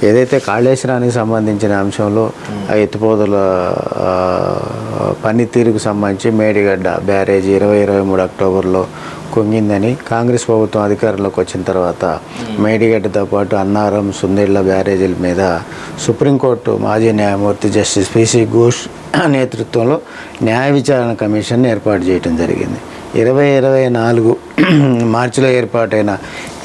ఏదైతే కాళేశ్వరానికి సంబంధించిన అంశంలో ఆ ఎత్తిపోతల పనితీరుకు సంబంధించి మేడిగడ్డ బ్యారేజ్ 2023 అక్టోబర్లో కుంగిందని కాంగ్రెస్ ప్రభుత్వం అధికారంలోకి వచ్చిన తర్వాత మేడిగడ్డతో పాటు అన్నారం సుందిళ్ల బ్యారేజీల మీద సుప్రీంకోర్టు మాజీ న్యాయమూర్తి జస్టిస్ పిసి ఘోష్ నేతృత్వంలో న్యాయ విచారణ కమిషన్ ఏర్పాటు చేయడం జరిగింది. 2024 మార్చిలో ఏర్పాటైన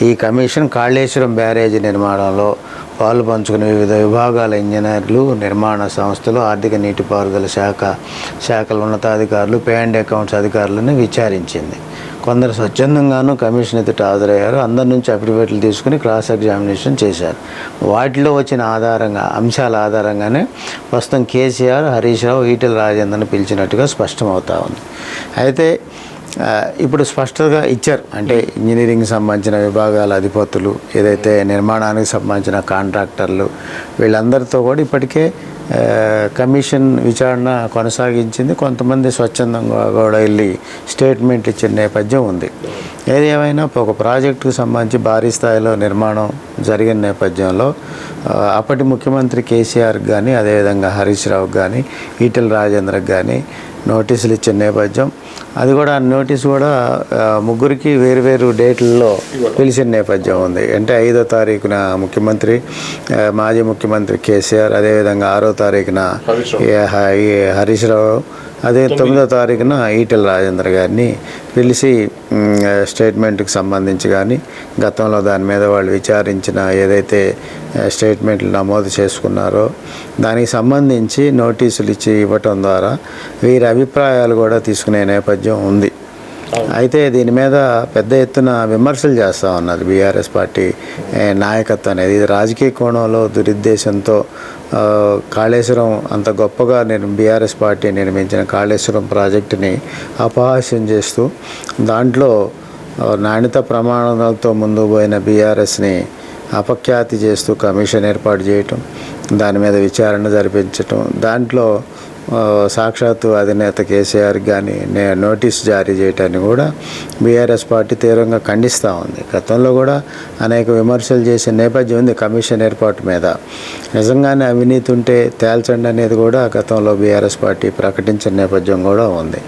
ఈ కమిషన్ కాళేశ్వరం బ్యారేజీ నిర్మాణంలో పాలు పంచుకునే వివిధ విభాగాల ఇంజనీర్లు, నిర్మాణ సంస్థలు, ఆర్థిక నీటిపారుదల శాఖల ఉన్నతాధికారులు, పే అండ్ అకౌంట్స్ అధికారులను విచారించింది. కొందరు స్వచ్ఛందంగానూ కమిషన్ ఎదుట హాజరయ్యారు. అందరి నుంచి అఫిడవిట్లు తీసుకుని క్రాస్ ఎగ్జామినేషన్ చేశారు. వాటిలో వచ్చిన అంశాల ఆధారంగానే ప్రస్తుతం కేసీఆర్, హరీష్ రావు, ఈటెల రాజేందర్ను పిలిచినట్టుగా స్పష్టమవుతా ఉంది. అయితే ఇప్పుడు స్పష్టంగా ఇచ్చారు. అంటే ఇంజనీరింగ్కి సంబంధించిన విభాగాల అధిపతులు, ఏదైతే నిర్మాణానికి సంబంధించిన కాంట్రాక్టర్లు, వీళ్ళందరితో కూడా ఇప్పటికే కమిషన్ విచారణ కొనసాగించింది. కొంతమంది స్వచ్ఛందంగా కూడా వెళ్ళి స్టేట్మెంట్ ఇచ్చిన నేపథ్యం ఉంది. ఏది ఏమైనా ఒక ప్రాజెక్టుకు సంబంధించి భారీ స్థాయిలో నిర్మాణం జరిగిన నేపథ్యంలో అప్పటి ముఖ్యమంత్రి కేసీఆర్కి కానీ, అదేవిధంగా హరీష్ రావుకి కానీ, ఈటెల రాజేంద్రకు కానీ నోటీసులు ఇచ్చిన నేపథ్యం. అది కూడా నోటీసు కూడా ముగ్గురికి వేరువేరు డేట్లలో పిలిచిన నేపథ్యం ఉంది. అంటే 5వ తారీఖున మాజీ ముఖ్యమంత్రి కేసీఆర్, అదేవిధంగా 6వ తారీఖున హరీష్ రావు, అదే 9వ తారీఖున ఈటెల రాజేందర్ గారిని పిలిచి స్టేట్మెంట్కి సంబంధించి కానీ, గతంలో దాని మీద వాళ్ళు విచారించిన ఏదైతే స్టేట్మెంట్లు నమోదు చేసుకున్నారో దానికి సంబంధించి నోటీసులు ఇవ్వటం ద్వారా వీరి అభిప్రాయాలు కూడా తీసుకునే నేపథ్యం ఉంది. అయితే దీని మీద పెద్ద ఎత్తున విమర్శలు చేస్తూ ఉన్నది బీఆర్ఎస్ పార్టీ నాయకత్వం అనేది. ఇది రాజకీయ కోణంలో దురుద్దేశంతో కాళేశ్వరం అంత గొప్పగా బీఆర్ఎస్ పార్టీ నిర్మించిన కాళేశ్వరం ప్రాజెక్టుని అపహాస్యం చేస్తూ, దాంట్లో నాణ్యత ప్రమాణాలతో ముందుకు పోయిన బీఆర్ఎస్ని అపఖ్యాతి చేస్తూ కమిషన్ ఏర్పాటు చేయటం, దాని మీద విచారణ జరిపించటం, దాంట్లో సాక్షాత్తు అధినేత కేసీఆర్ కానీ నోటీస్ జారీ చేయటాన్ని కూడా బీఆర్ఎస్ పార్టీ తీవ్రంగా ఖండిస్తూ ఉంది. గతంలో కూడా అనేక విమర్శలు చేసిన నేపథ్యం ఉంది కమిషన్ ఏర్పాటు మీద. నిజంగానే అవినీతి ఉంటే తేల్చండి అనేది కూడా గతంలో బీఆర్ఎస్ పార్టీ ప్రకటించిన నేపథ్యం కూడా ఉంది.